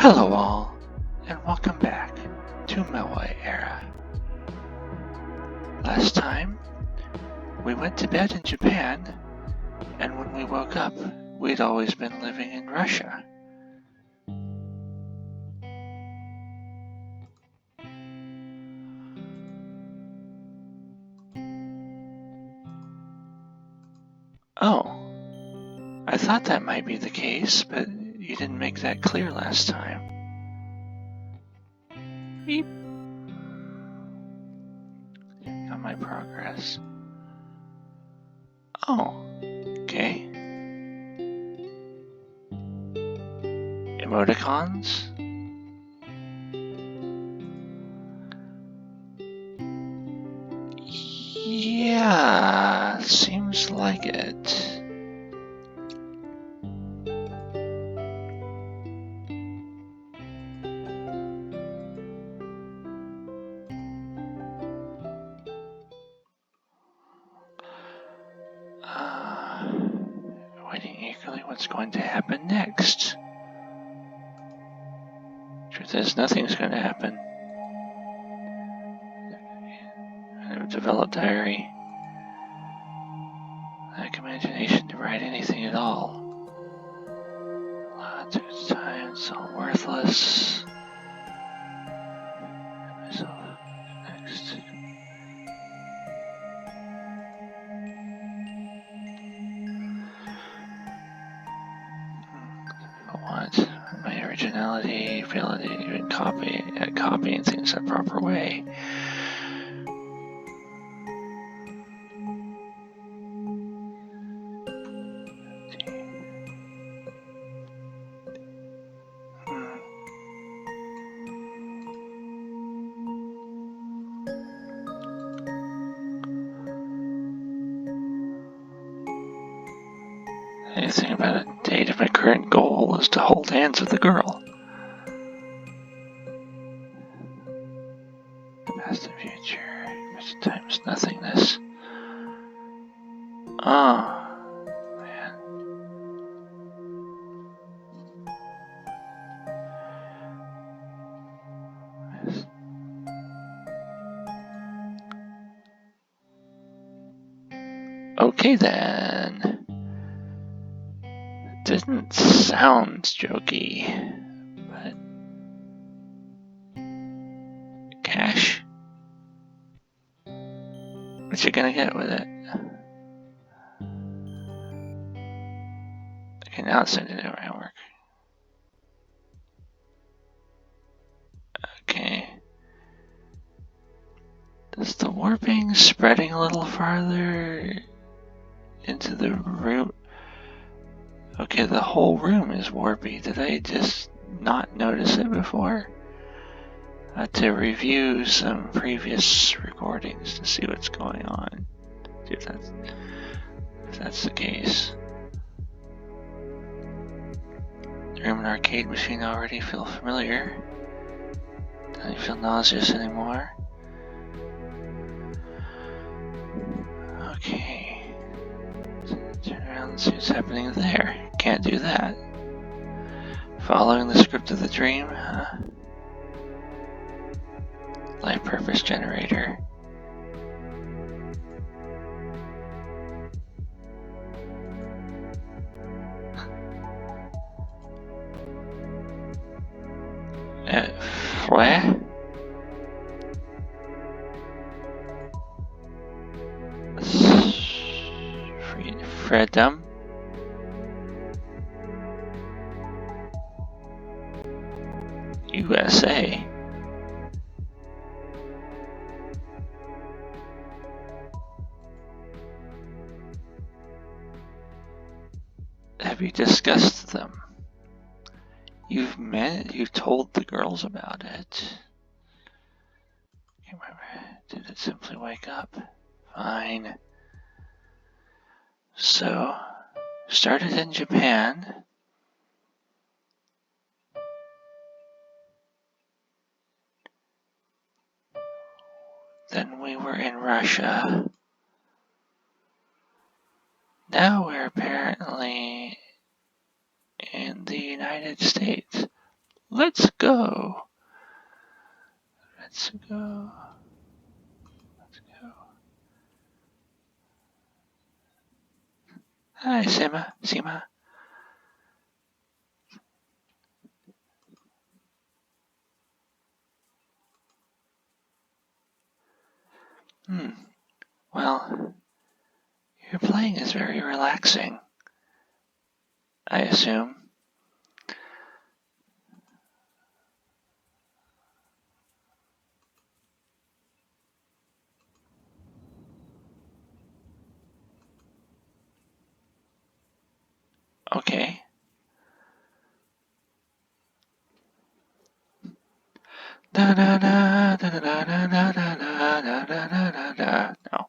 Hello all, and welcome back to Moai Era. Last time, we went to bed in Japan, and when we woke up, we'd always been living in Russia. Oh, I thought that might be the case, but you didn't make that clear last time. Beep. Got my progress. Oh, okay. Emoticons? Yeah, seems like it. Waiting eagerly what's going to happen next. Truth is, nothing's going to happen. I have a developed diary. Lack imagination to write anything at all. Lots of time, it's all worthless. Myself next. What? My originality, ability to even copying things the proper way. Anything about a date of my current goal is to hold hands with a girl. The past and future, present times nothingness. Oh, man. Okay then. Didn't sound jokey, but cash? What you gonna get with it? Okay, now it's sending it around work. Okay. Does the warping spreading a little farther into the room? Okay, the whole room is warpy. Did I just not notice it before? I had to review some previous recordings to see what's going on. See if that's the case. The room and arcade machine already feel familiar. Doesn't feel nauseous anymore. Okay. Turn around and see what's happening there. Can't do that. Following the script of the dream, life purpose generator. Where? Freedom. USA. Have you discussed them? You've told the girls about it. Can't remember. Did it simply wake up? Fine. So, started in Japan. Then we were in Russia. Now we're apparently in the United States. Let's go. Let's go. Let's go. Hi, Sima. Sima. Well, your playing is very relaxing, I assume. Okay. Da da da da da da da da da da da da da. No.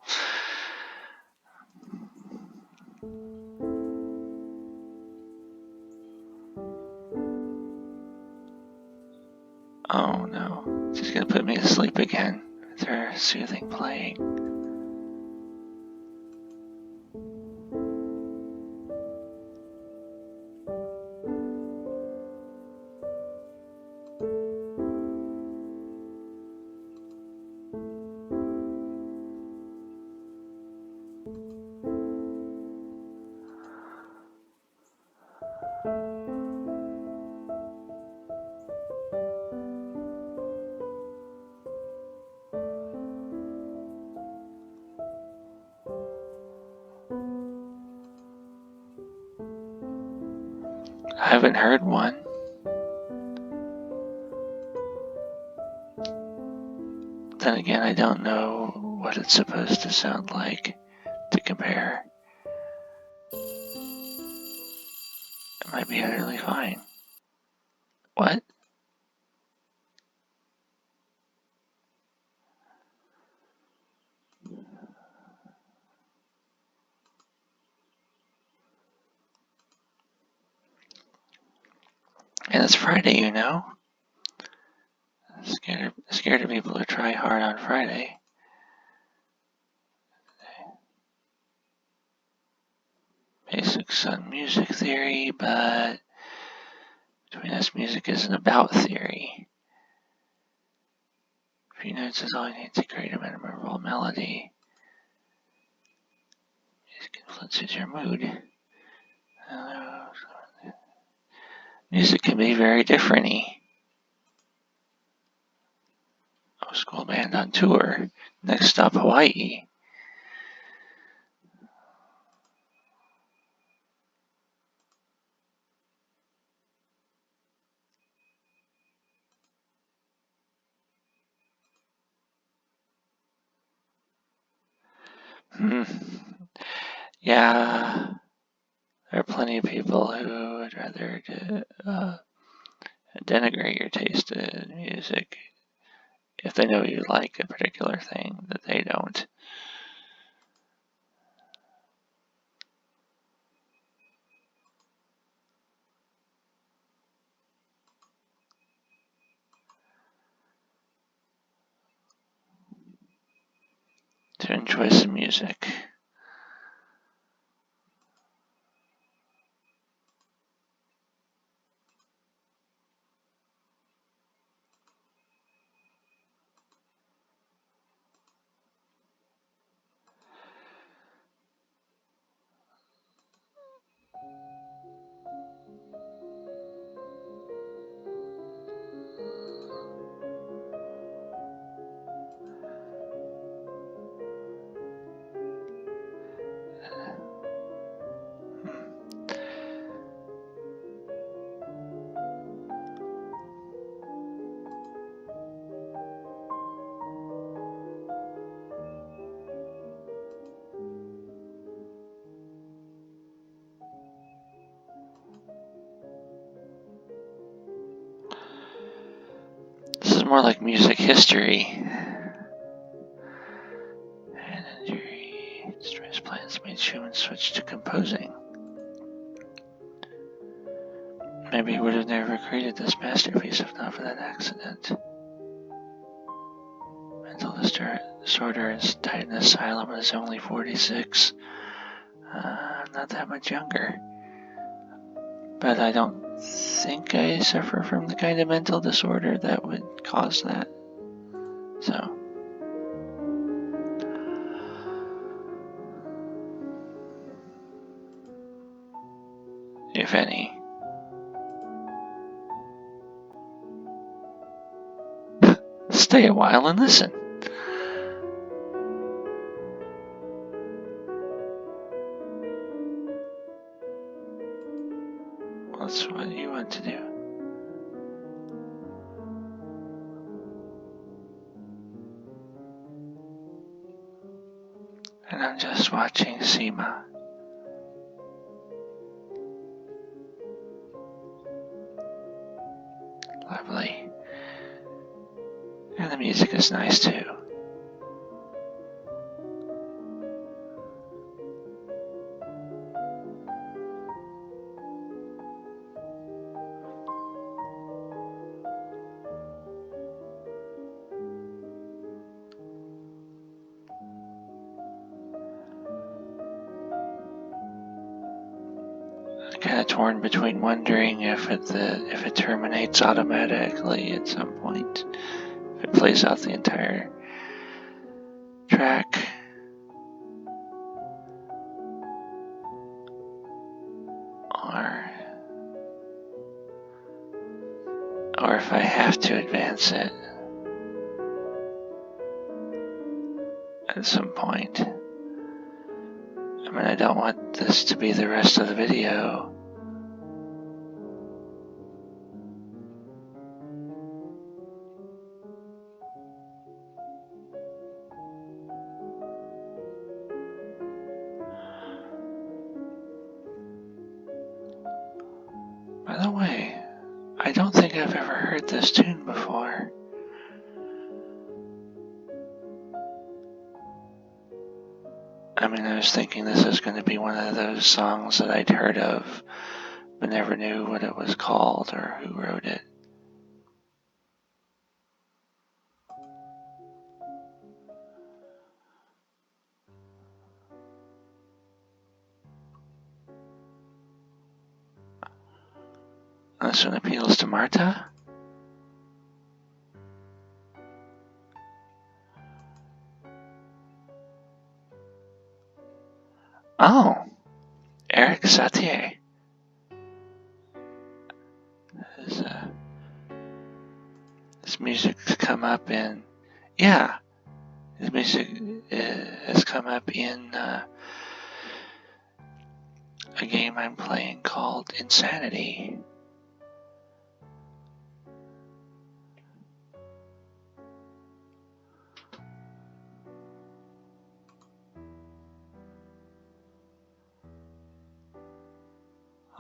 Oh no. She's gonna put me to sleep again with her soothing playing. I haven't heard one. Then again, I don't know what it's supposed to sound like to compare. It might be utterly fine. What? And it's Friday, you know? Scared of people who try hard on Friday. Basics on music theory, but between us, music isn't about theory. A few notes is all you need to create a memorable melody. Music influences your mood. Music can be very different-y. Oh, school band on tour. Next stop, Hawaii. Yeah, there are plenty of people who would rather denigrate your taste in music if they know you like a particular thing that they don't. To enjoy some music. This is more like music history. And injury, stress plans made Schumann switch to composing. Maybe he would have never created this masterpiece if not for that accident. Mental disorder is tied in asylum and is only 46. Not that much younger. but I don't think I suffer from the kind of mental disorder that would cause that. So, if any. Stay a while and listen. That's what you want to do. And I'm just watching Sima. Lovely. And the music is nice too. Kind of torn between wondering if it terminates automatically at some point, if it plays out the entire track, or if I have to advance it at some point. I mean, I don't want this to be the rest of the video. By the way, I don't think I've ever heard this tune before. I mean, I was thinking this is going to be one of those songs that I'd heard of, but never knew what it was called or who wrote it. This one appeals to Marta. Oh, Eric Satie. His music's come up in, his music has come up in a game I'm playing called Insanity.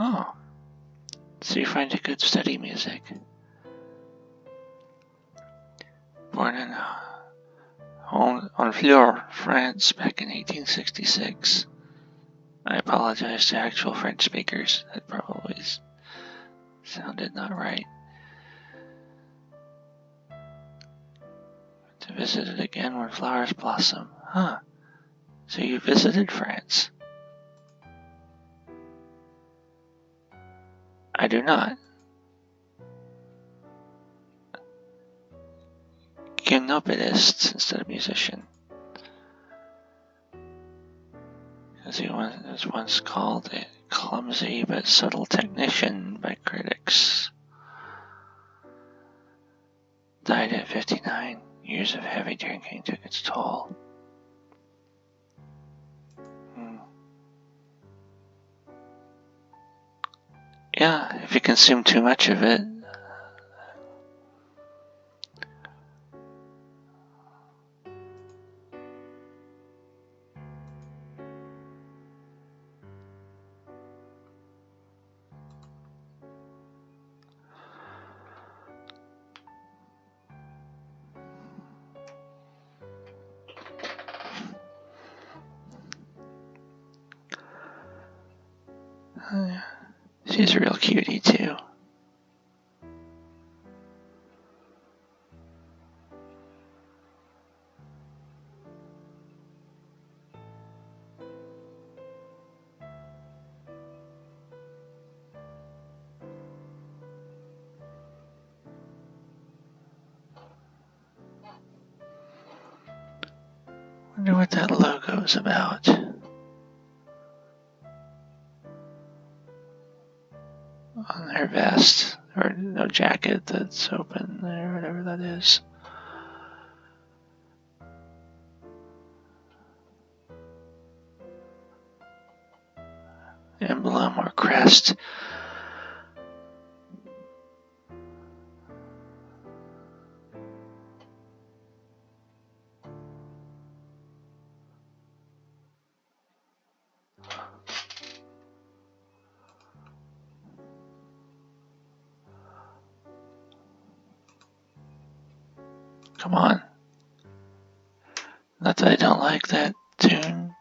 Oh, so you find it good study music. Born in Honfleur, France, back in 1866. I apologize to actual French speakers. That probably sounded not right. To visit it again when flowers blossom. Huh. So you visited France? I do not. Gymnopedist instead of musician. Because he was once called a clumsy but subtle technician by critics. Died at 59. Years of heavy drinking took its toll. Yeah, if you consume too much of it. She's a real cutie too. Wonder what that logo's about. On their vest, or no jacket that's open, or whatever that is. Emblem or crest. Come on. Not that I don't like that tune,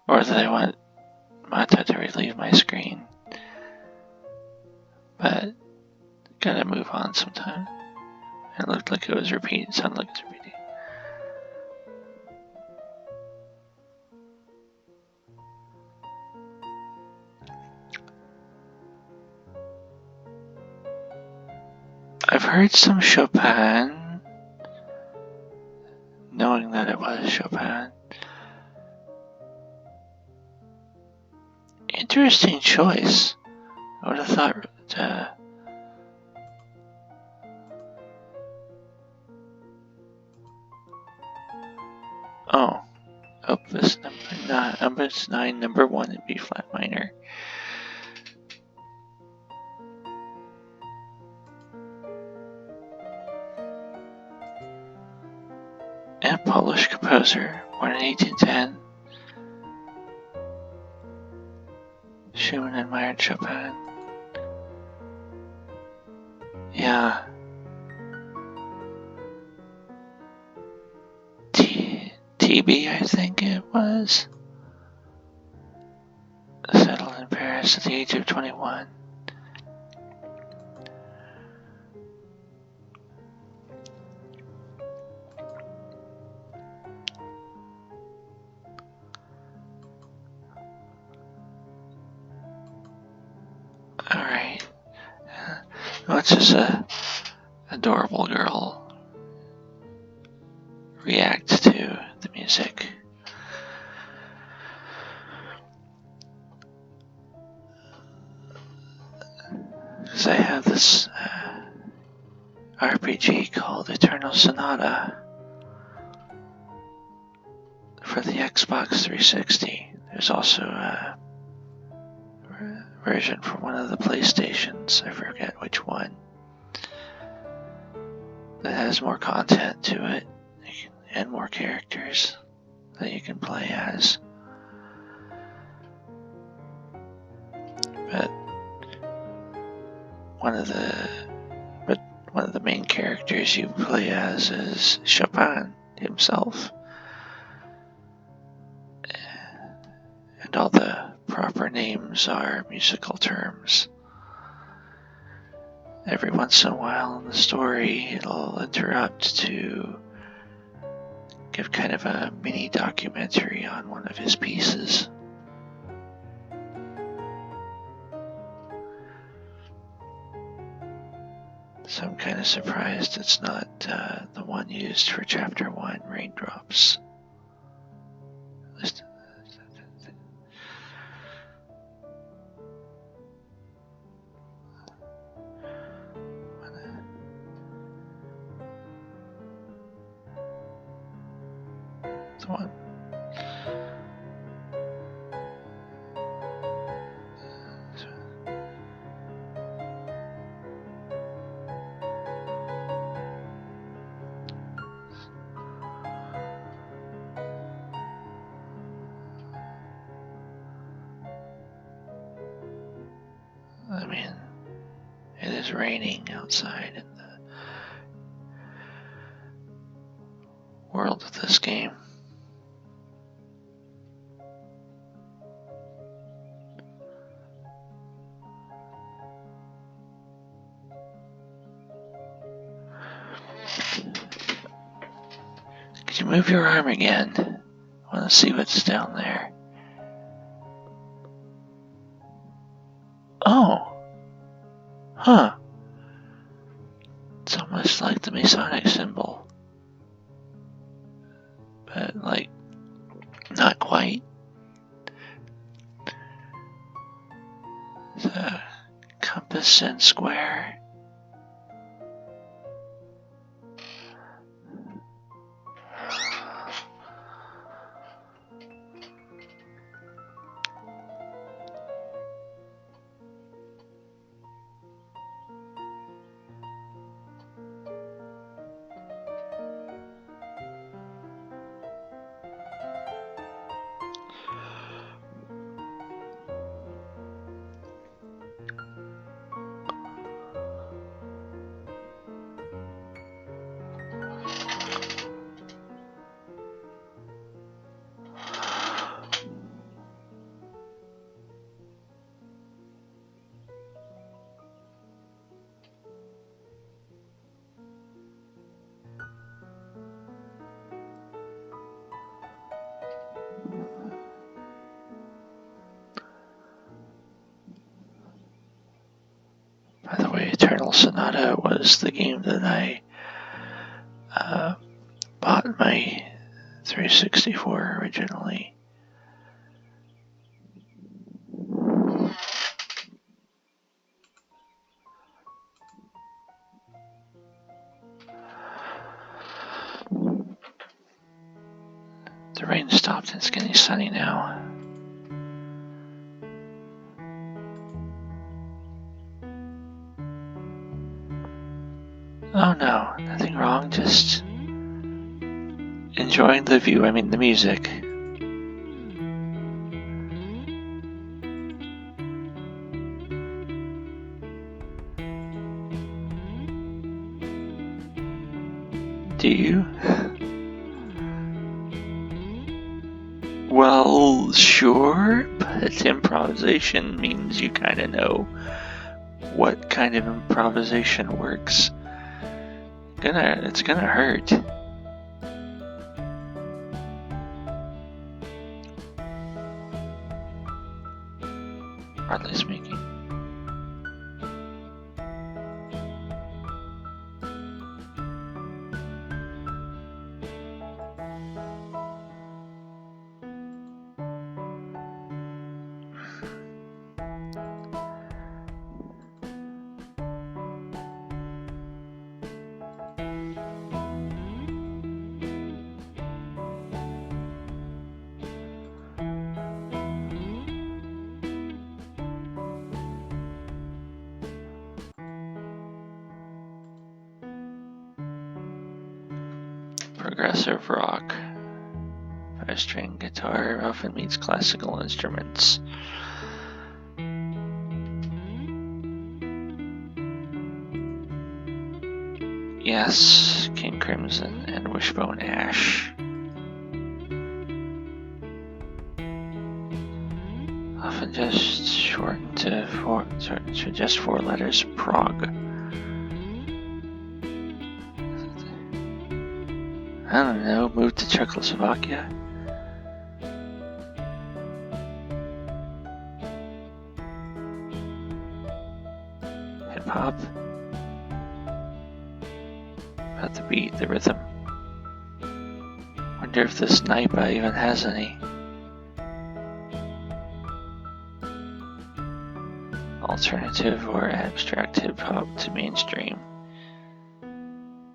or that I want Mata to relieve my screen, but gotta move on sometime. It looked like it was repeating. It sounded like it's repeating. I've heard some Chopin, knowing that it was Chopin. Interesting choice. I would have thought Opus 9, number 1 in B flat minor. And Polish composer, born in 1810. Schumann admired Chopin. Yeah. TB, I think it was. Settled in Paris at the age of 21. Alright. Watch this adorable girl react to the music. Because I have this RPG called Eternal Sonata for the Xbox 360. There's also a version for one of the PlayStations, I forget which one, that has more content to it and more characters that you can play as. But one of the main characters you play as is Chopin himself. And all the proper names are musical terms. Every once in a while in the story, it'll interrupt to give kind of a mini documentary on one of his pieces. So I'm kind of surprised it's not the one used for Chapter 1, Raindrops. At least the one. I mean, it is raining outside in the world of this game. Could you move your arm again? I want to see what's down there. Oh. Huh. It's almost like the Masonic symbol. But like white. The compass and square. By the way, Eternal Sonata was the game that I bought my 364 originally. The rain stopped and it's getting sunny now. Oh no, nothing wrong, just enjoying the view, I mean the music. Do you? Well, sure, but improvisation means you kind of know what kind of improvisation works. It's gonna hurt. Hardly speaking. Progressive rock. 5-string guitar often meets classical instruments. Yes, King Crimson and Wishbone Ash. Often just shortened to just 4 letters. Prague. I don't know, moved to Czechoslovakia. Hip hop. About the beat, the rhythm. Wonder if this sniper even has any. Alternative or abstract hip hop to mainstream.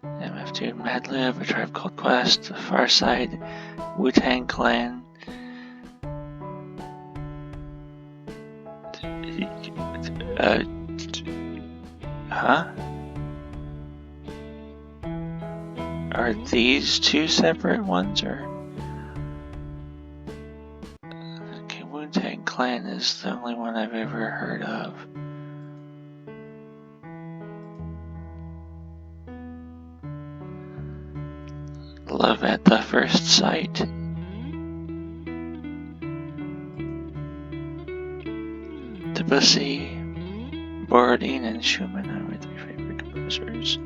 MF2, Madlib, A Tribe Called Quest, The Far Side, Wu-Tang Clan. Huh? Are these 2 separate ones, or? Okay, Wu-Tang Clan is the only one I've ever heard of. Love at the First Sight. Debussy, Borodin, and Schumann are my 3 favorite composers.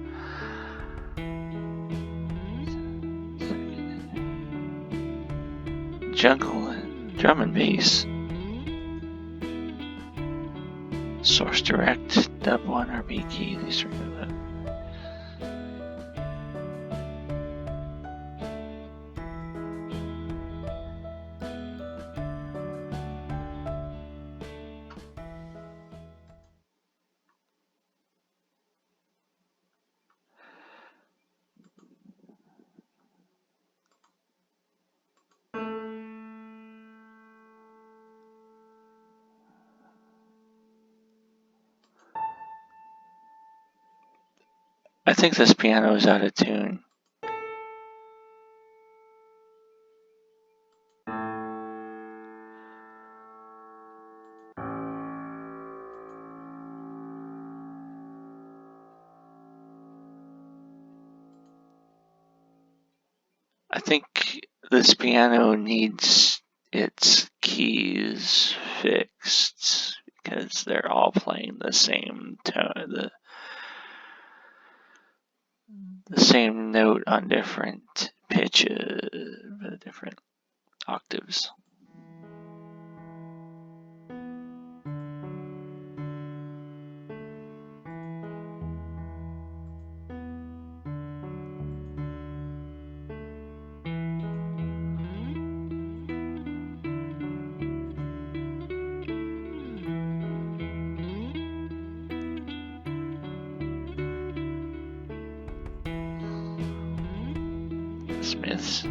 Jungle and drum and bass. Source Direct, Dub 1, or B Key. These are good. I think this piano is out of tune. I think this piano needs its keys fixed because they're all playing the same tone, the same note on different pitches, different octaves. Smiths.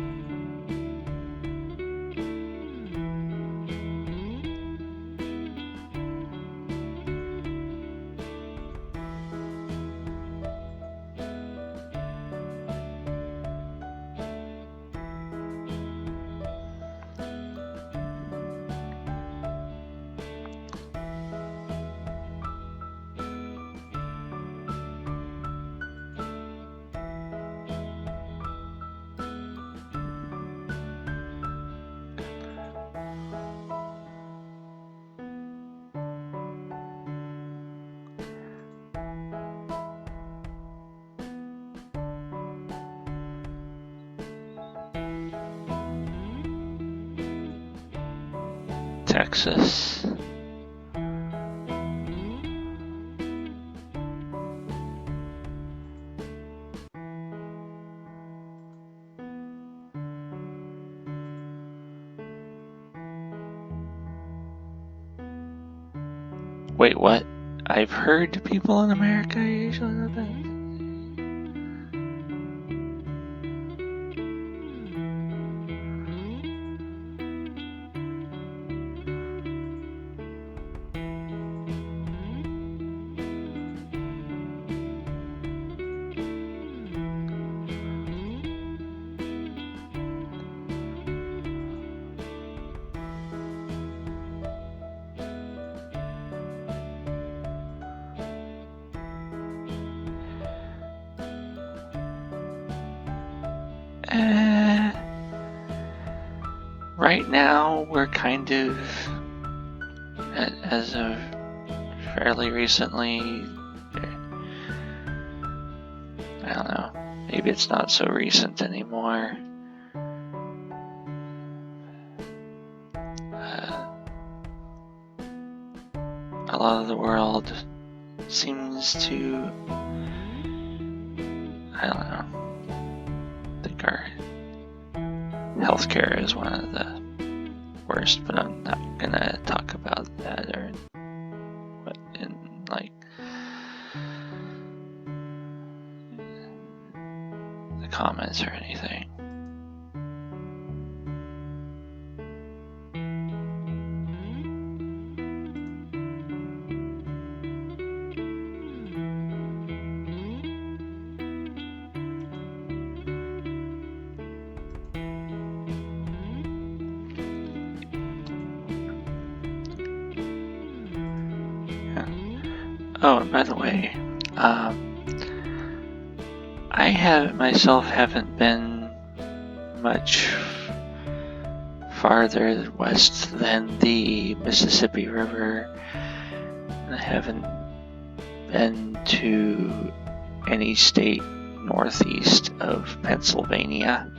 Texas. Wait, what? I've heard people in America usually know that. Right now, we're kind of, as of fairly recently, I don't know, maybe it's not so recent anymore. A lot of the world seems to, I don't know, think our healthcare is one of the worst, but I'm not gonna talk about that or what in like the comments or anything. Oh, and by the way, I haven't been much farther west than the Mississippi River. I haven't been to any state northeast of Pennsylvania.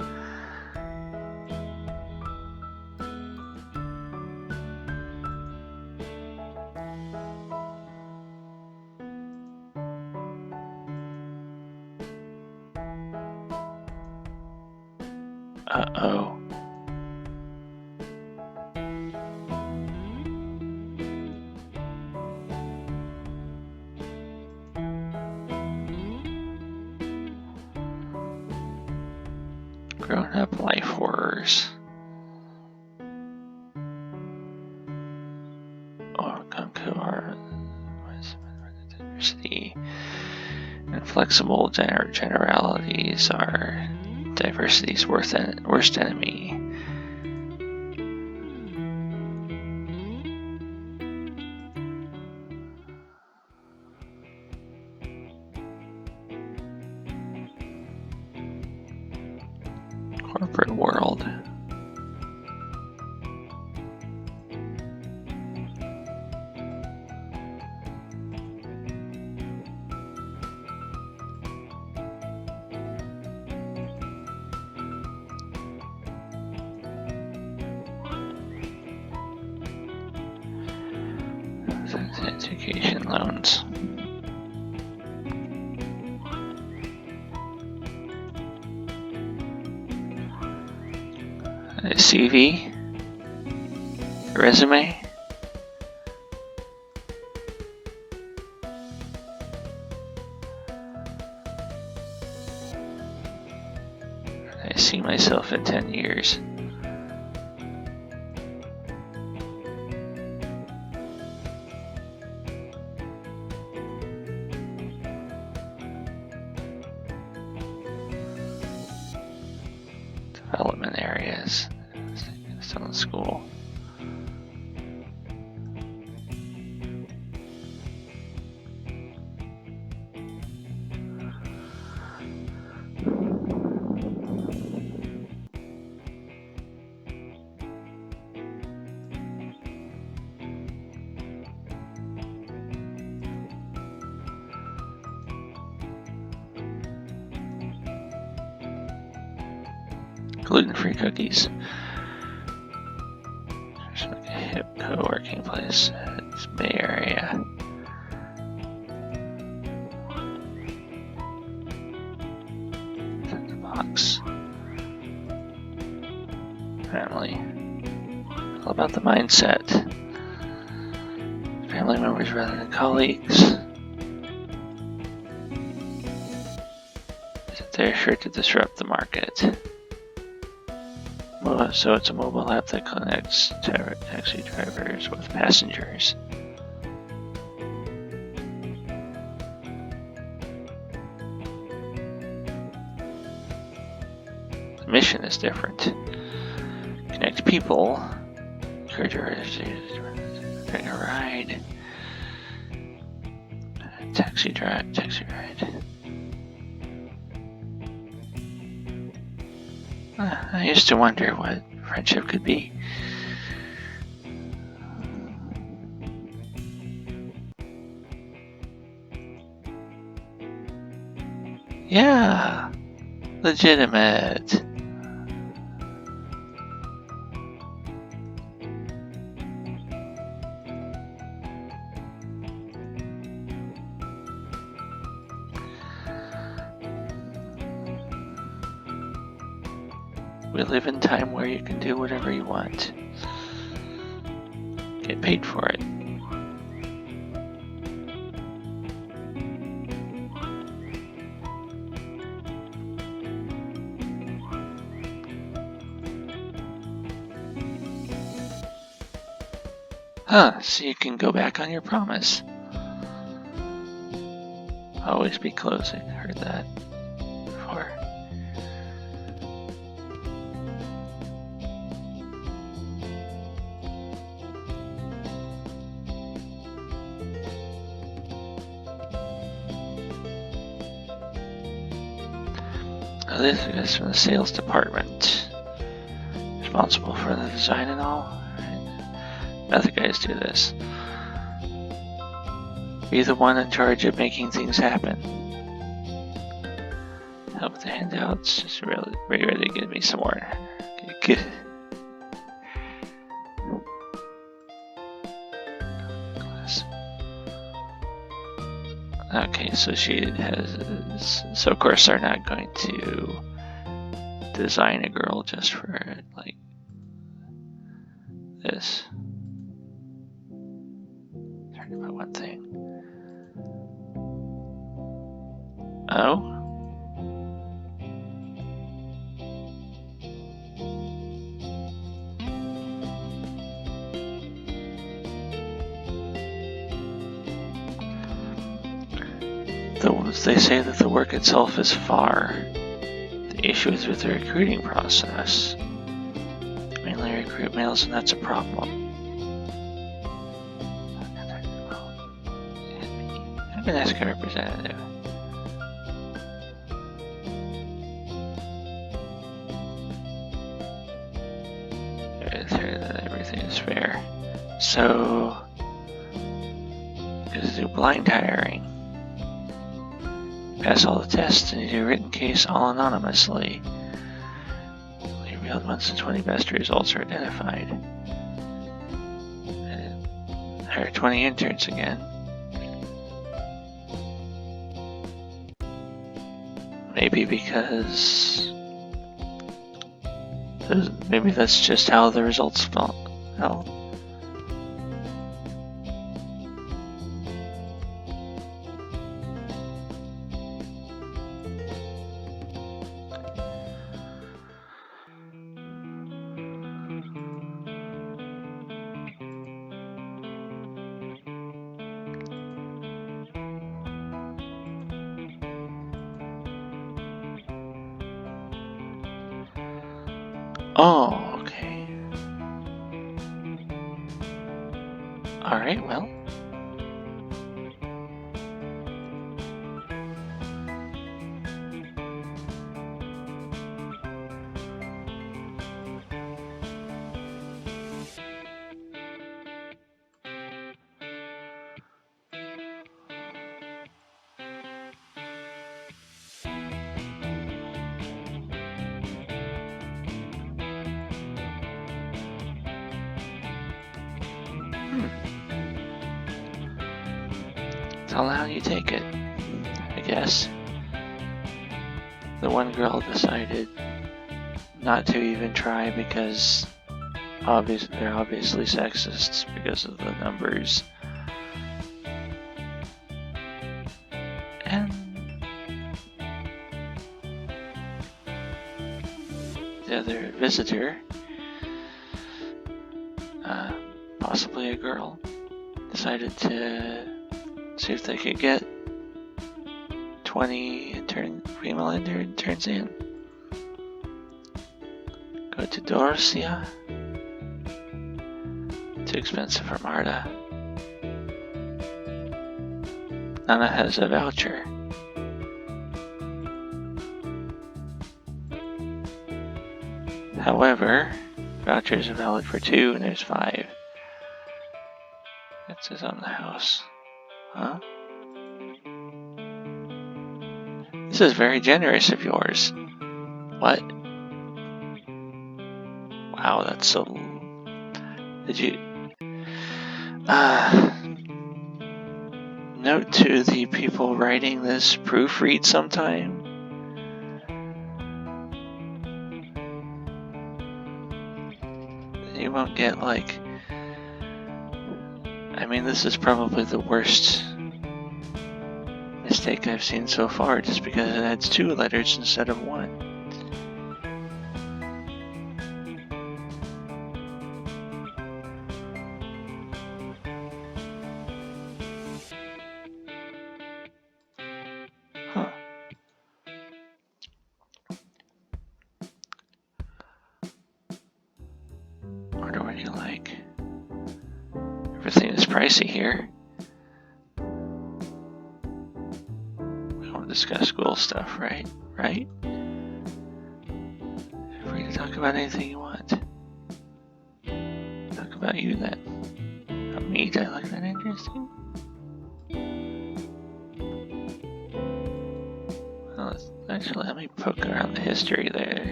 Uh-oh. Grown-up life horrors. Or University. Inflexible generalities are diversity's worst enemy. Corporate world. Education loans. A CV? A resume? I see myself in 10 years. Development areas. Still in school. Gluten-free cookies. There's like a hip co-working place. It's Bay Area. The box. Family. All about the mindset. Family members rather than colleagues. They're sure to disrupt the market. So it's a mobile app that connects taxi drivers with passengers. The mission is different. Connect people, encourage a ride, taxi ride. I used to wonder what friendship could be. Yeah, legitimate. We live in time where you can do whatever you want. Get paid for it. So you can go back on your promise. Always be closing. Heard that before. This is from the sales department. Responsible for the design and all. Right. Other guys do this. Be the one in charge of making things happen. Help with the handouts. Just really ready to give me some more. Good. Okay, so she has. So of course they're not going to design a girl just for like this. Talking about one thing. Oh. they say that the work itself is far. The issue is with the recruiting process. Mainly recruit males, and that's a problem. I'm gonna ask a representative. That everything is fair. So, just do blind hiring. Pass all the tests and do a written case all anonymously. Only revealed once the 20 best results are identified. And hire 20 interns again. Maybe because... maybe that's just how the results felt. Oh, okay. Alright, well. It's all how you take it, I guess. The one girl decided not to even try because they're obviously sexists because of the numbers. And the other visitor, possibly a girl, decided to see if they could get 20 female interns in. Go to Dorsia. Too expensive for Marta. Nana has a voucher. However, vouchers are valid for 2 and there's 5. It says on the house. Huh? This is very generous of yours. What? Wow, that's so... Did you... Note to the people writing this, proofread sometime. You won't get like... I mean, this is probably the worst mistake I've seen so far, just because it adds 2 letters instead of 1. Huh. Wonder what you like. Everything is pricey here. We won't discuss school stuff, right? Right? Feel free to talk about anything you want. Talk about you then. About me? Do I look that interesting? Well, actually, let me poke around the history there.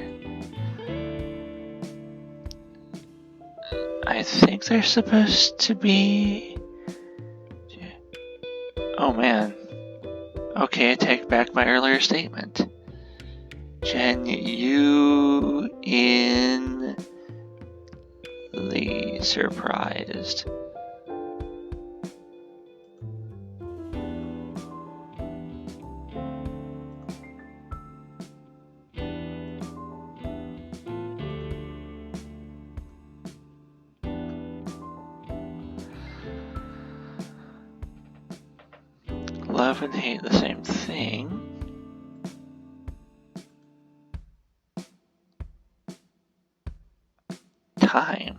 I think they're supposed to be... Oh man. Okay, I take back my earlier statement. Genuinely surprised. love and hate the same thing. Time.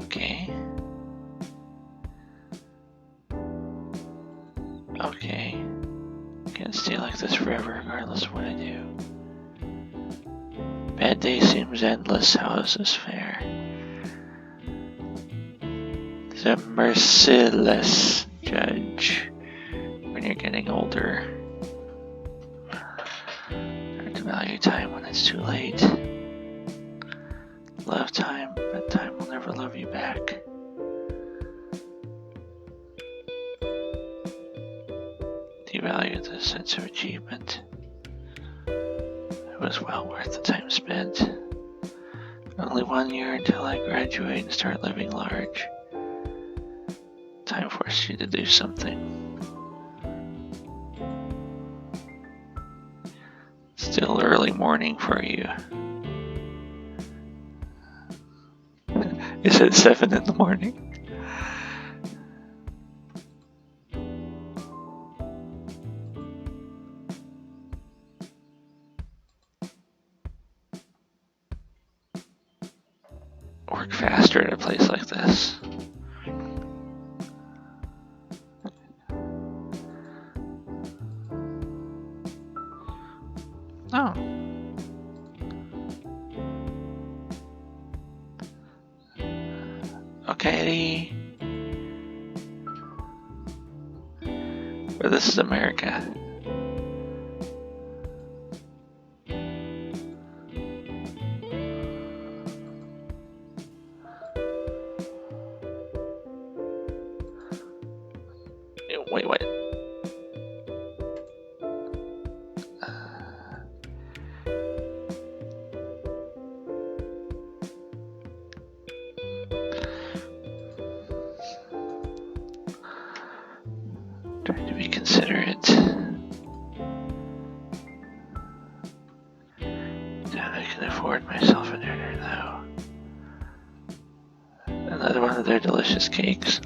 Okay. Okay. Can't stay like this forever regardless of what I do. Bad day seems endless. How is this fair? The merciless judge when you're getting older. Learn to value time when it's too late. Love time, but time will never love you back. Devalue the sense of achievement. It was well worth the time spent. Only 1 year until I graduate and start living large. Time forced you to do something. Still early morning for you. Is it 7 in the morning? Work faster at a place like this. Oh. Okay. But this is America. Wait, what? Trying to be considerate. I can afford myself a dinner, though. Another one of their delicious cakes.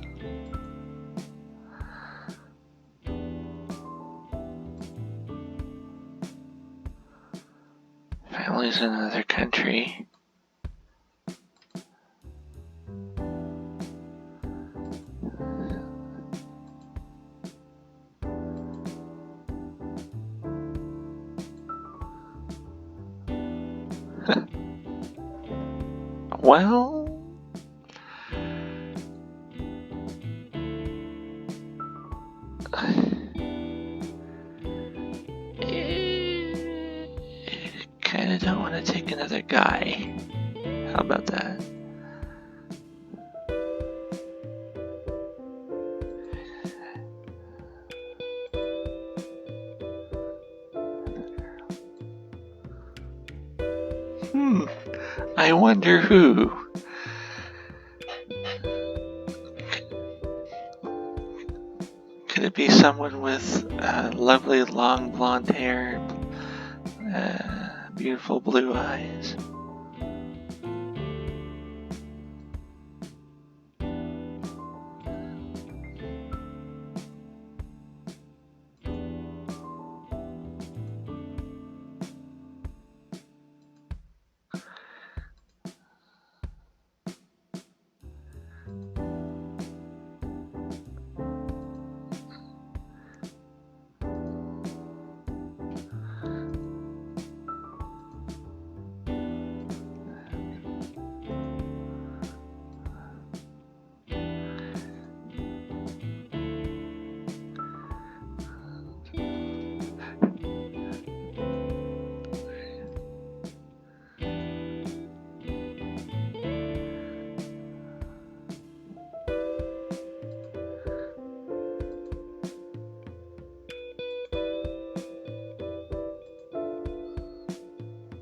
Families in another country. Well, kinda don't want to take another guy. How about that? I wonder who. Could it be someone with lovely long blonde hair, beautiful blue eyes?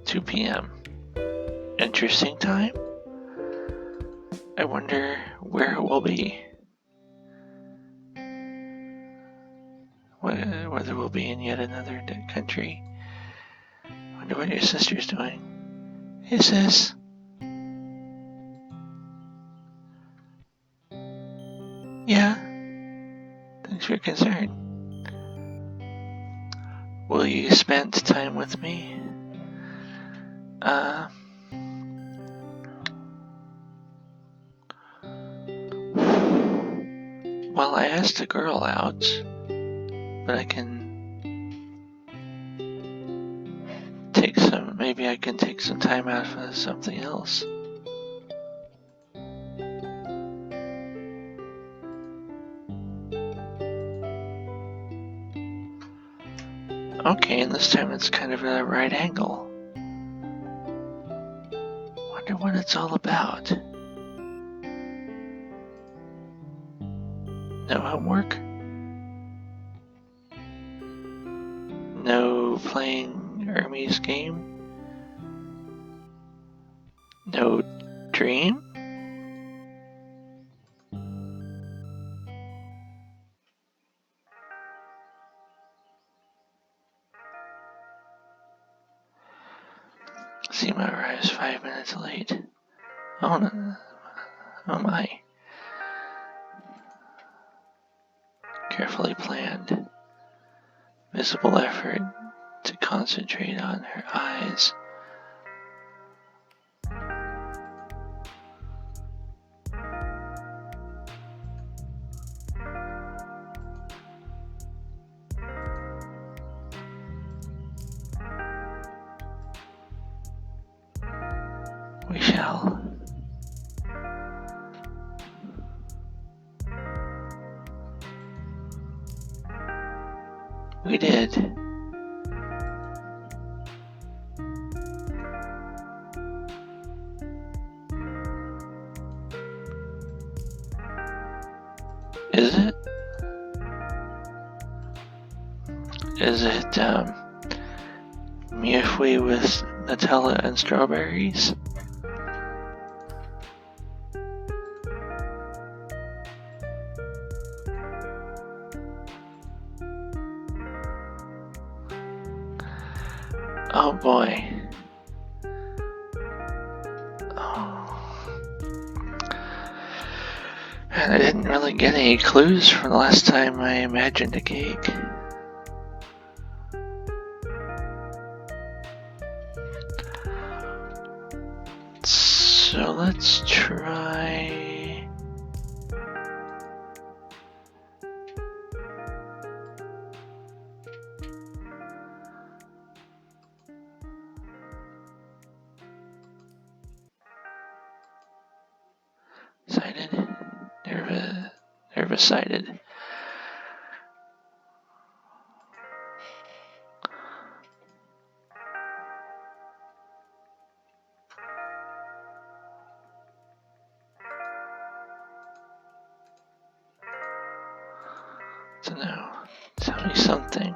Two p.m. Interesting time. I wonder where it will be. Whether we'll be in yet another country. I wonder what your sister's doing. Hey, sis. Yeah? Thanks for your concern. Will you spend time with me? Well, I asked a girl out, but maybe I can take some time out for something else. Okay, and this time it's kind of at a right angle. Wonder what it's all about. No homework? No playing Ermy's game? No dream? Sima arrives 5 minutes late. Oh no. Oh my. Carefully planned. Visible effort to concentrate on her eyes. We shall. We did. Is it? Is it, Miafui with Nutella and strawberries? Oh boy. Oh. And I didn't really get any clues from the last time I imagined a cake. So let's try... Sighted? Nervous sighted. So now, tell me something.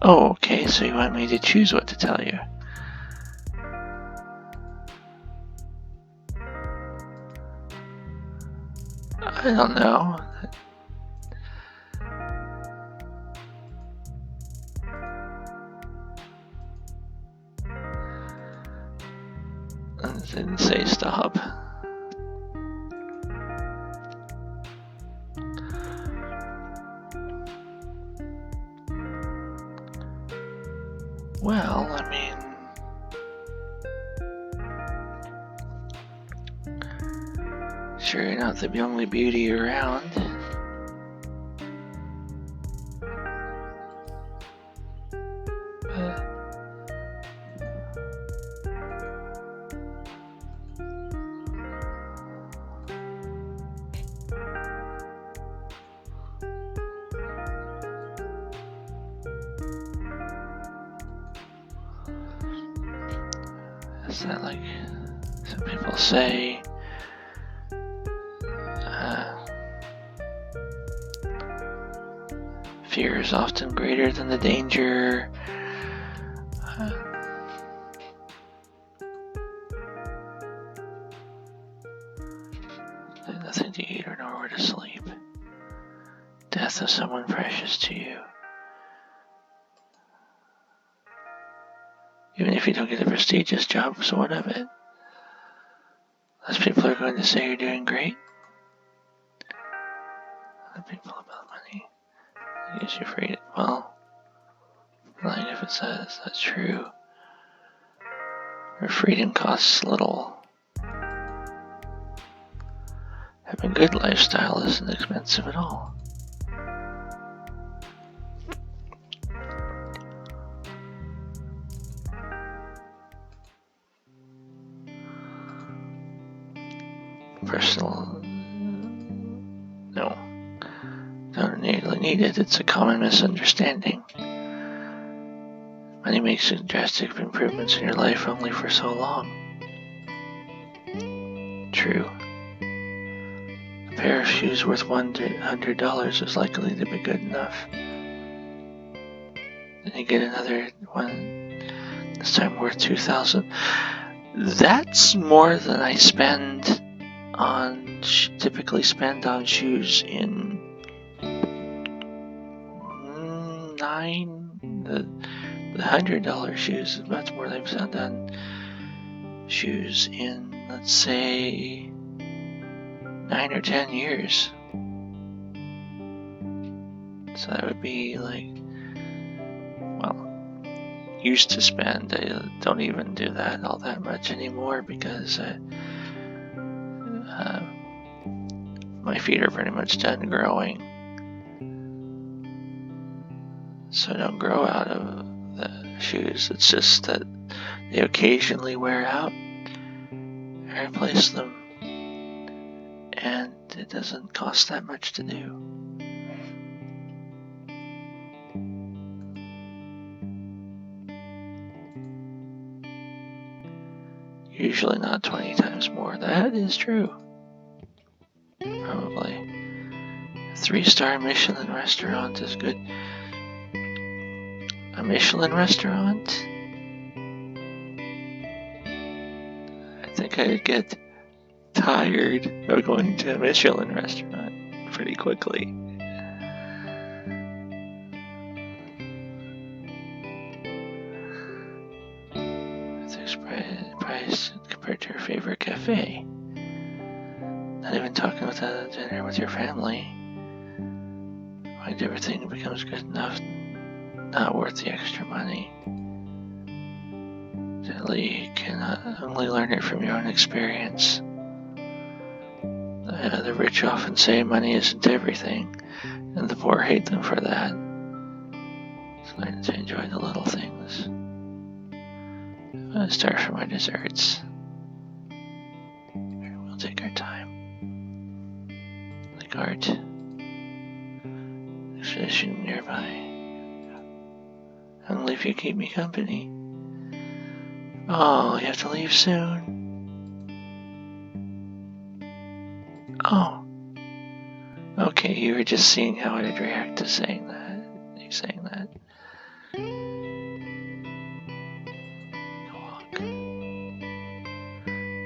Oh, okay, so you want me to choose what to tell you. I don't know. It didn't say stop. Well, I mean... Sure, you're not the only beauty around. Is that like some people say? Fear is often greater than the danger. Nothing to eat or nowhere to sleep. Death of someone precious to you. Even if you don't get a prestigious job, so what of it? Less people are going to say you're doing great. The people about money. I guess you're afraid. Well, like if it says that's true. Where freedom costs little. Having a good lifestyle isn't expensive at all. Personal. No. Don't really need it. It's a common misunderstanding. Money makes drastic improvements in your life only for so long. True. A pair of shoes worth $100 is likely to be good enough. Then you get another one, this time worth $2,000. That's more than I typically spend on shoes in the $100 shoes is much more than I've spent on shoes in, let's say, 9 or 10 years. So that would be like, well, used to spend. I don't even do that all that much anymore because my feet are pretty much done growing. So I don't grow out of the shoes. It's just that they occasionally wear out. I replace them. And it doesn't cost that much to do. Usually not 20 times more. That is true. Probably. A 3-star Michelin restaurant is good. A Michelin restaurant? I think I'd get tired of going to a Michelin restaurant pretty quickly. Price compared to your favorite cafe. Not even talking about dinner with your family. Find everything becomes good enough, not worth the extra money. Sadly, you can only learn it from your own experience. The rich often say money isn't everything, and the poor hate them for that. So learn to enjoy the little things. I'm going to start from my desserts. We'll take our time. Like art. Exhibition nearby. Only if you keep me company. Oh, you have to leave soon. Oh. Okay, you were just seeing how I'd react to saying that. You saying that. Go walk.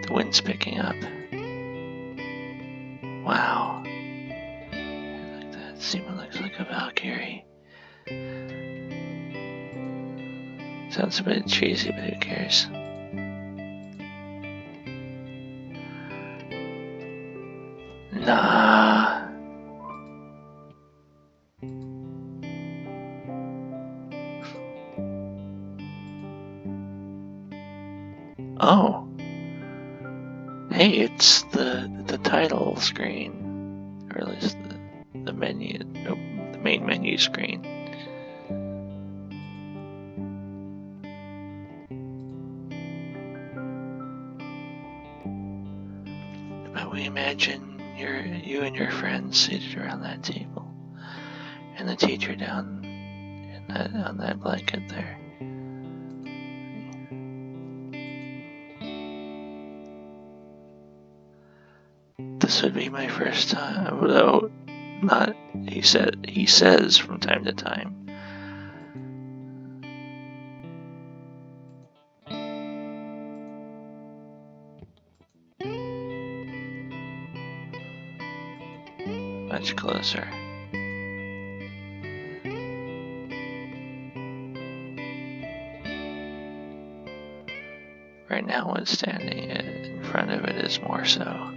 The wind's picking up. Wow. I like that. Sima looks like a Valkyrie. Sounds a bit cheesy, but who cares? Nah. Oh. Hey, it's the title screen. Or at least the menu. Nope, the main menu screen. But we imagine you and your friends seated around that table, and the teacher down on that blanket there. This would be my first time, though not. He says from time to time. Much closer. Right now, what's standing in front of it is more so.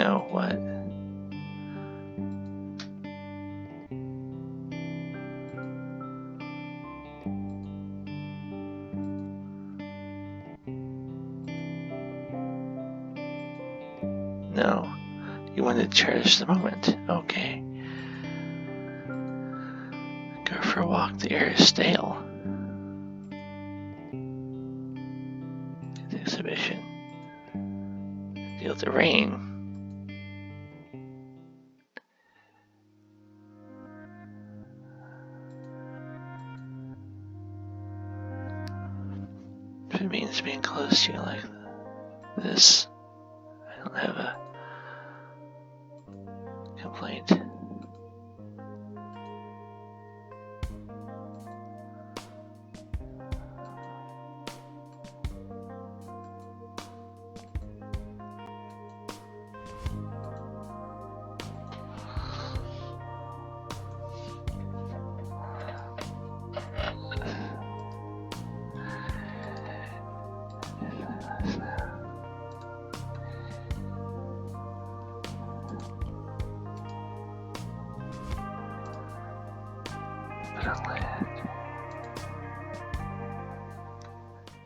No, what? No. You want to cherish the moment. Okay. Go for a walk. The air is stale. The exhibition. Deal with the rain. If it means being close to you like this, I don't have a complaint.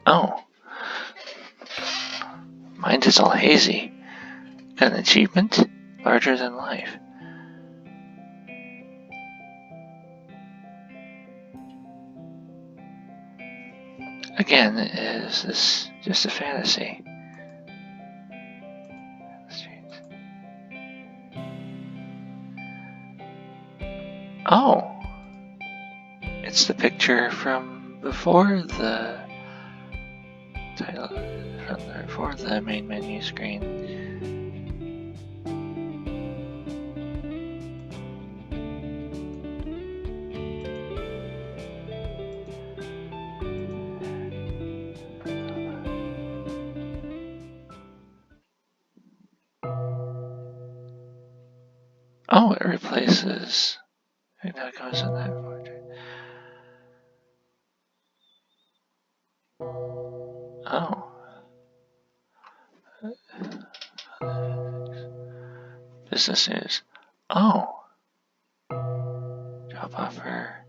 Oh. Mine is all hazy. Got an achievement larger than life. Again, is this just a fantasy? Oh. It's the picture from before the title, before the main menu screen. Oh, it replaces. Right now it goes in that portrait. Oh. Business news. Oh. Job offer.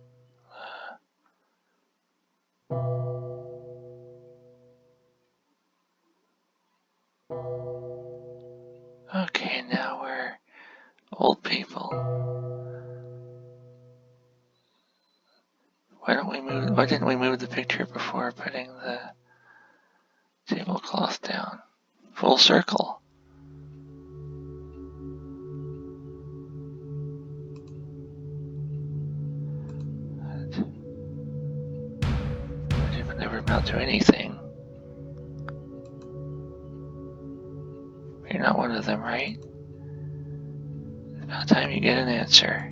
Okay, now we're old people. Why didn't we move the picture before putting the tablecloth down? Full circle. It would never amount to anything. You're not one of them, right? It's about time you get an answer.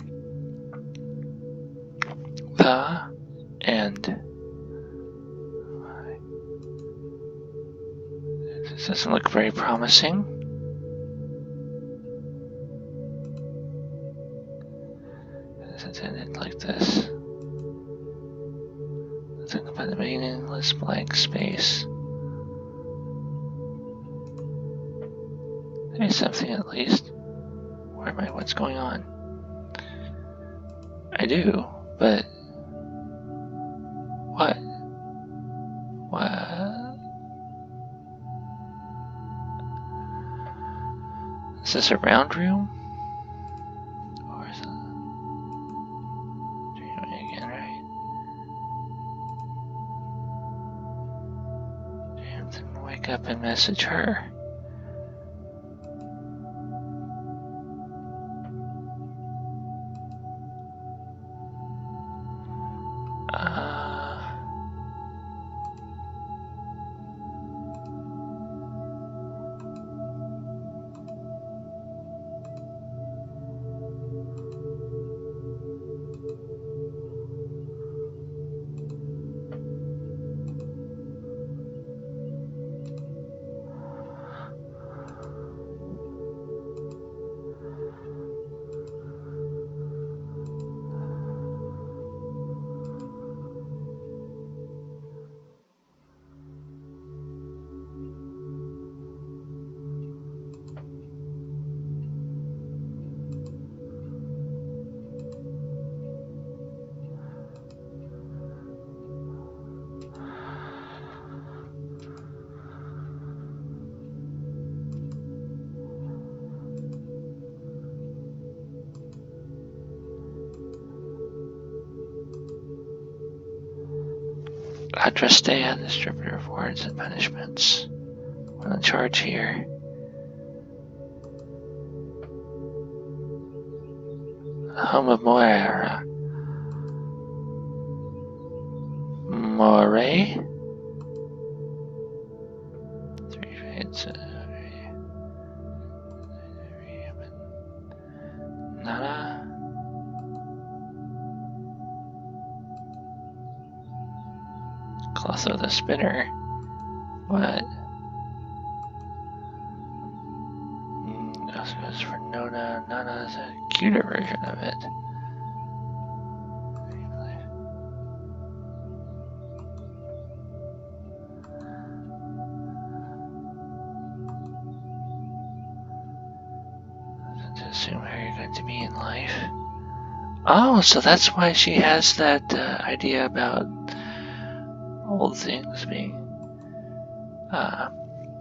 The end. This doesn't look very promising. It's ended like this. Nothing but a meaningless blank space. There's something at least. Where am I? What's going on? I do, but what? What? Is this a round room? Or is it dreaming again, right? Dream, then wake up and message her. Adrastea, distributor of rewards and punishments. I'm in charge here. Home of Moira. Moray? 3 fates. Nana? Clotho the Spinner. What? This goes for Nona. Nana is a cuter version of it. To assume how you're going to be in life. Oh, so that's why she has that idea about old things being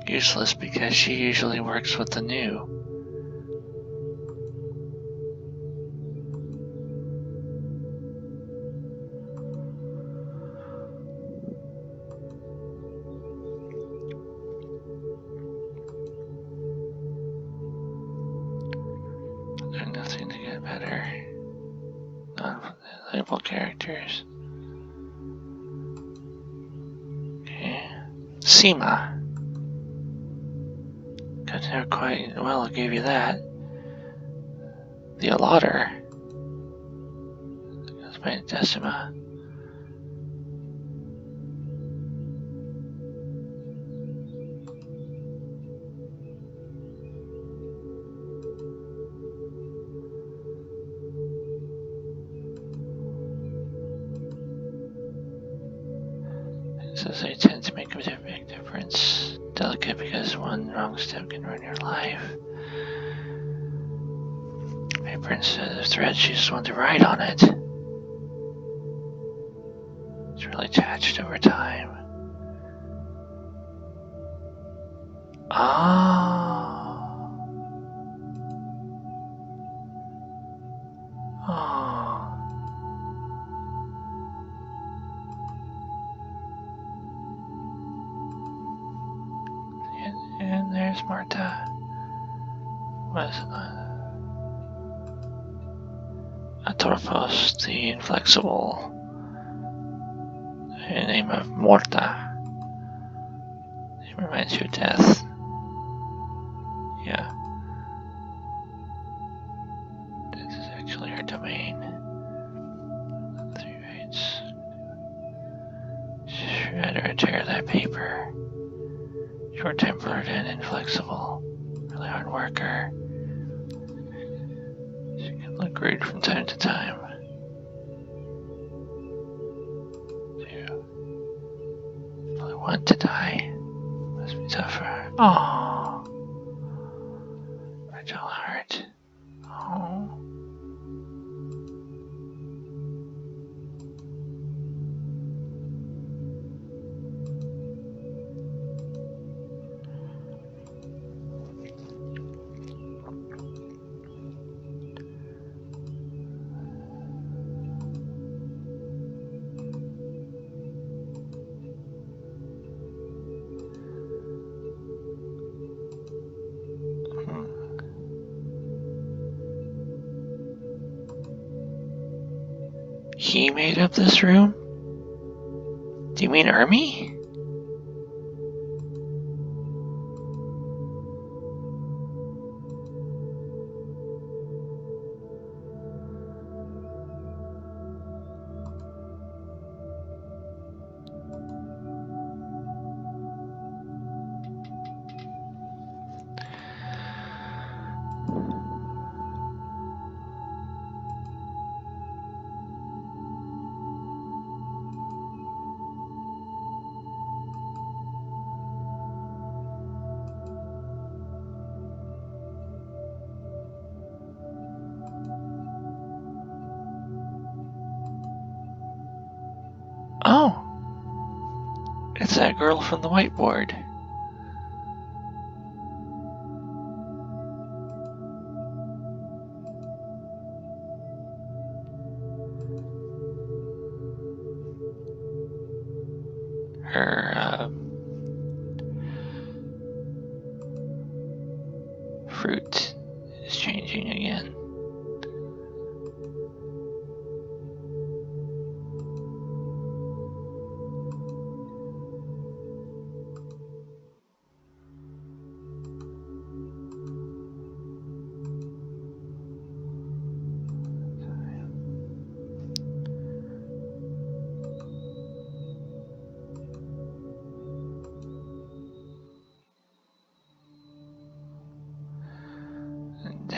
useless, because she usually works with the new. There's nothing to get better. Non-playable characters. Okay. Sima. Got to know quite well, I'll give you that. The Allotter. That's my Decima. It says they tend to make a big difference. Delicate because one wrong step can ruin your life. Paper instead of thread, she just wanted to write on it. It's really attached over time. Oh. Oh. And there's Marta. What is it? Atorphos, the Inflexible. The name of Morta. It reminds you of death. Yeah. This is actually her domain. 3 rates. Shred or tear that paper. Short-tempered and inflexible. Really hard worker. She can look rude from time to time. 2. Really want to die. Must be tough for her. Aww. Fragile heart. Oh. He made up this room? Do you mean Ermy? Oh. It's that girl from the whiteboard. her fruit is changing again. And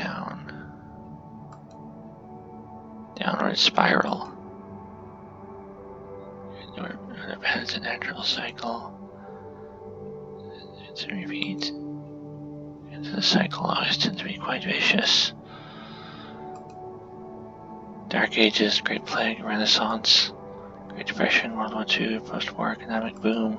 downward spiral. It's a natural cycle. It's a repeat. And the cycle always tends to be quite vicious. Dark Ages, Great Plague, Renaissance, Great Depression, World War II, post-war economic boom.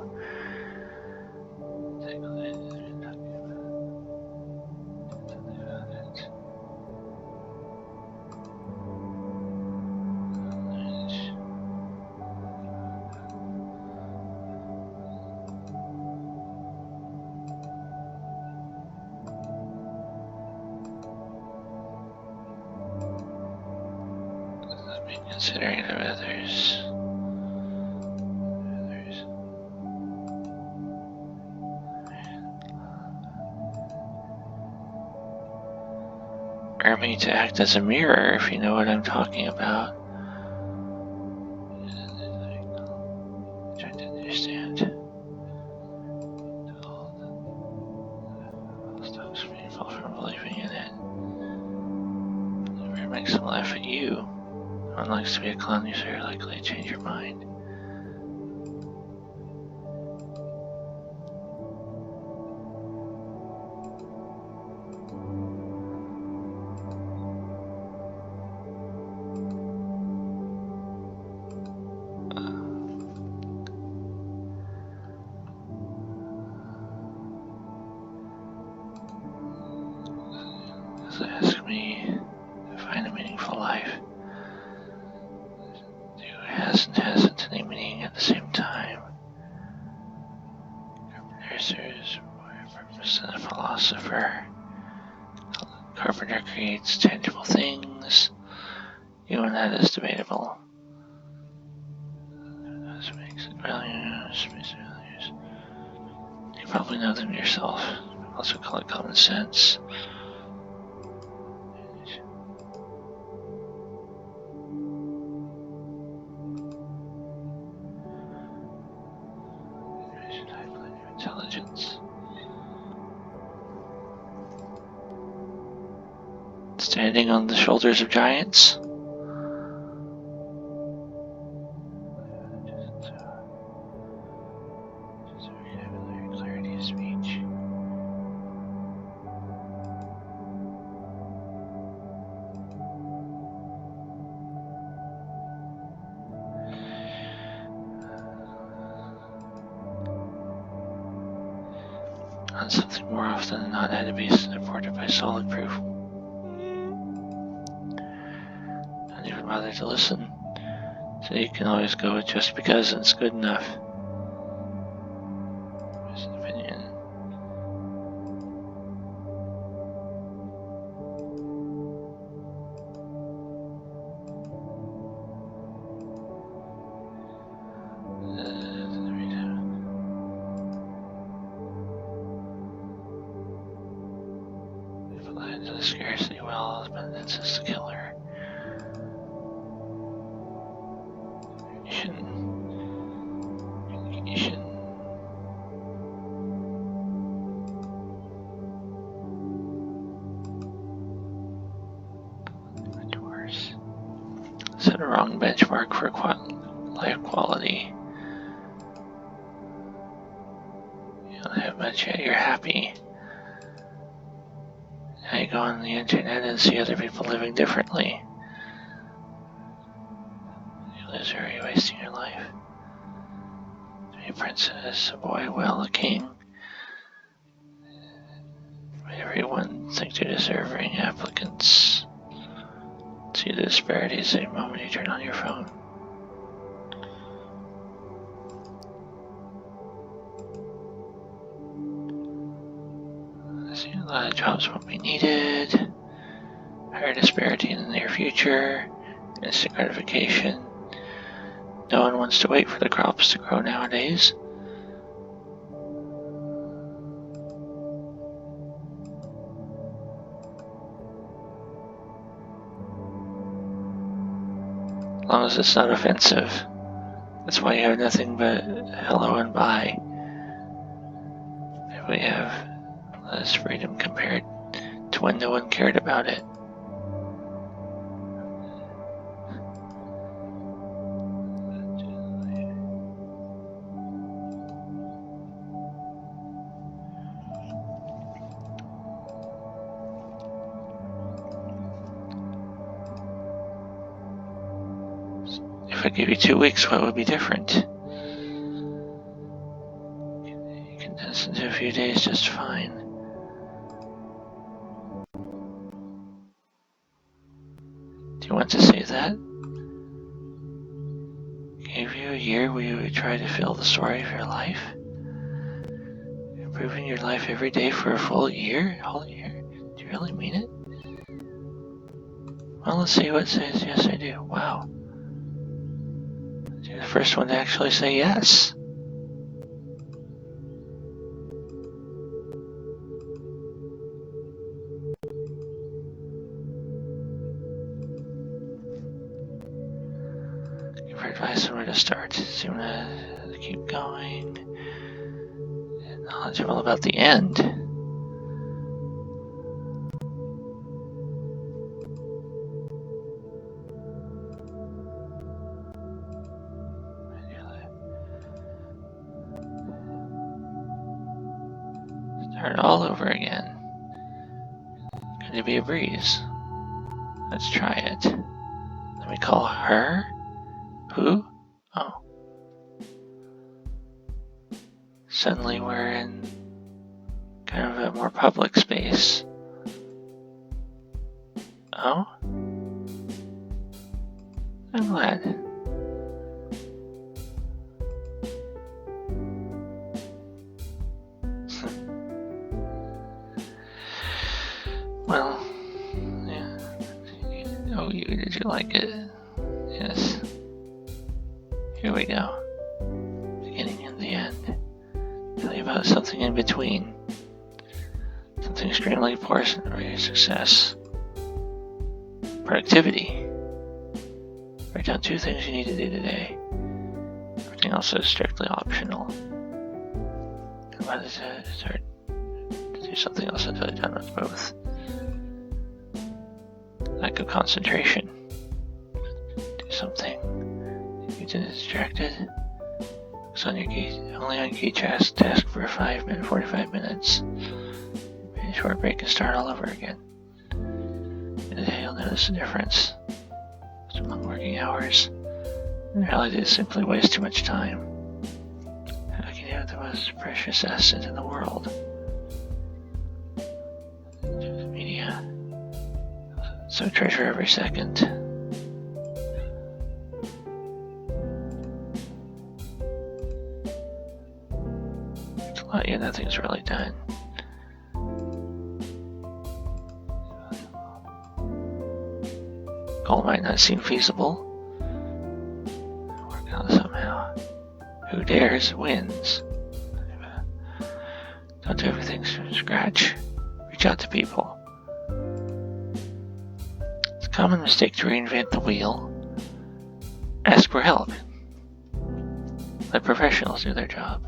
Considering the others. Ermy to act as a mirror, if you know what I'm talking about. Trying to understand. Stops people from believing in it. It makes them laugh at you. No one likes to be a clown, you're very likely to change your mind. Ask me to find a meaningful life. Who hasn't any meaning at the same time. Carpenter's purpose and a philosopher. Carpenter creates tangible things. Even that is debatable. This makes it values. You probably know them yourself. People also call it common sense. Intelligence. Standing on the shoulders of giants. Clarity of speech. On something more often than not had to be supported by solid proof. Don't even bother to listen. So you can always go with just because it's good enough. It's an opinion. Into the scarcity, well, abundance is the killer. Communication. Much worse. Set a wrong benchmark for life quality. You don't have much yet, you're happy. Now you go on the internet and see other people living differently. You loser, are you wasting your life? To be a princess, a boy, well, a king. Everyone thinks they're deserving applicants. See the disparities the moment you turn on your phone. A lot of jobs won't be needed. Higher disparity in the near future. Instant gratification. No one wants to wait for the crops to grow nowadays. As long as it's not offensive. That's why you have nothing but hello and bye. If we have less freedom compared to when no one cared about it. If I give you 2 weeks, what would be different? You condense into a few days just fine. Do you want to say that? Gave you a year where you would try to fill the story of your life? Improving your life every day for a full year? A whole year? Do you really mean it? Well, let's see what says yes I do. Wow. You're the first one to actually say yes. Give her advice on where to start. Sima to keep going. And knowledgeable about the end. Start all over again. Could it be a breeze? Let's try it. Let me call her. Who? Oh. Suddenly we're in kind of a more public space. Oh? I'm glad. Well, yeah. Oh, did you like it? Yes. Here we go. Beginning and the end. Tell you about something in between. Something extremely important for your success. Productivity. Write down 2 things you need to do today. Everything else is strictly optional. And by the time you start to do something else until you're done with both. Lack of concentration. Do something. You get distracted. Focus on your key, only on key task for 45 minutes. Maybe a short break and start all over again. In a day, you'll notice a difference. It's among working hours. In reality, it simply wastes too much time. How can you have the most precious asset in the world? Media. So treasure every second. It's a lot, yeah, nothing's really done. Goal might not seem feasible. Work out somehow. Who dares wins. Don't do everything from scratch. Reach out to people. It's a common mistake to reinvent the wheel. Ask for help. Let professionals do their job.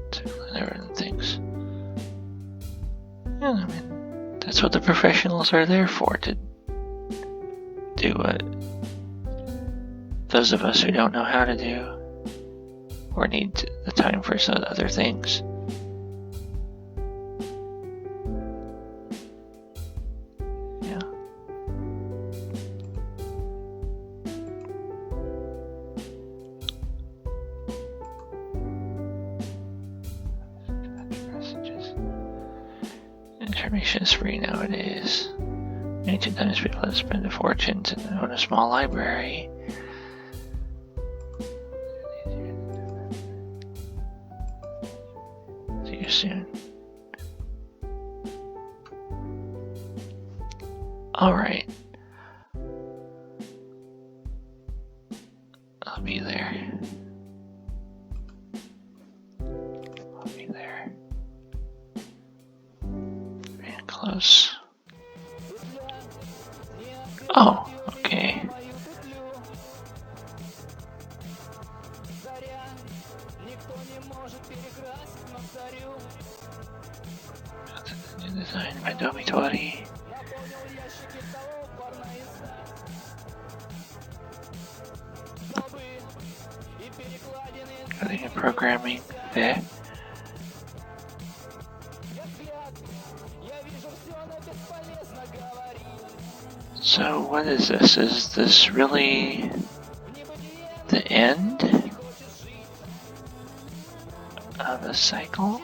It's cleverer than things. Yeah, I mean, that's what the professionals are there for, to do what those of us who don't know how to do or need the time for some other things. Yeah. Information is free nowadays. Ancient times, people had to spend a fortune to own a small library. So soon. Alright. I'll be there. I'll be there. Being close. Oh, okay. New design by dormitory. Coding and programming there. So what is this? Is this really the end of a cycle?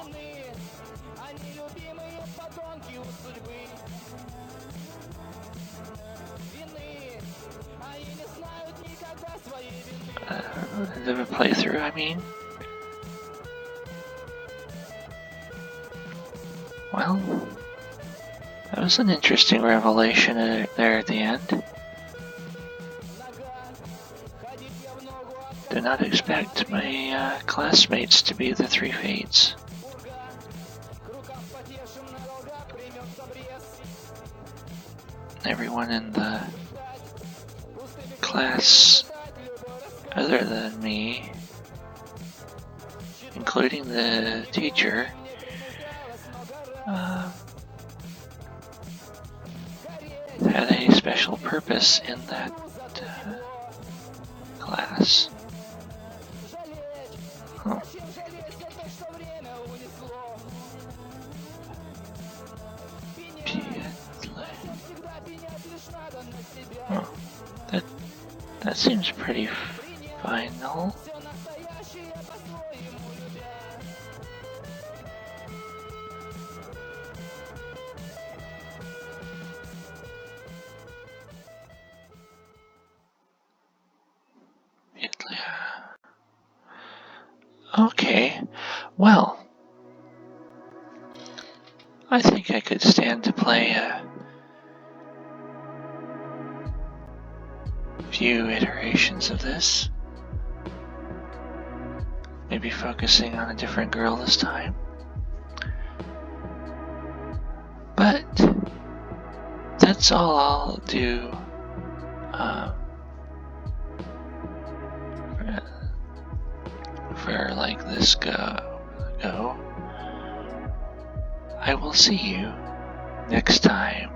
End of a playthrough, I mean. Well, that was an interesting revelation there at the end. Did not expect my classmates to be the three fates. Everyone in the class other than me, including the teacher, had a special purpose in that class. Huh. Oh, that seems pretty final. Okay, well, I think I could stand to play a few iterations of this. Maybe focusing on a different girl this time. But that's all I'll do for like this go. I will see you next time.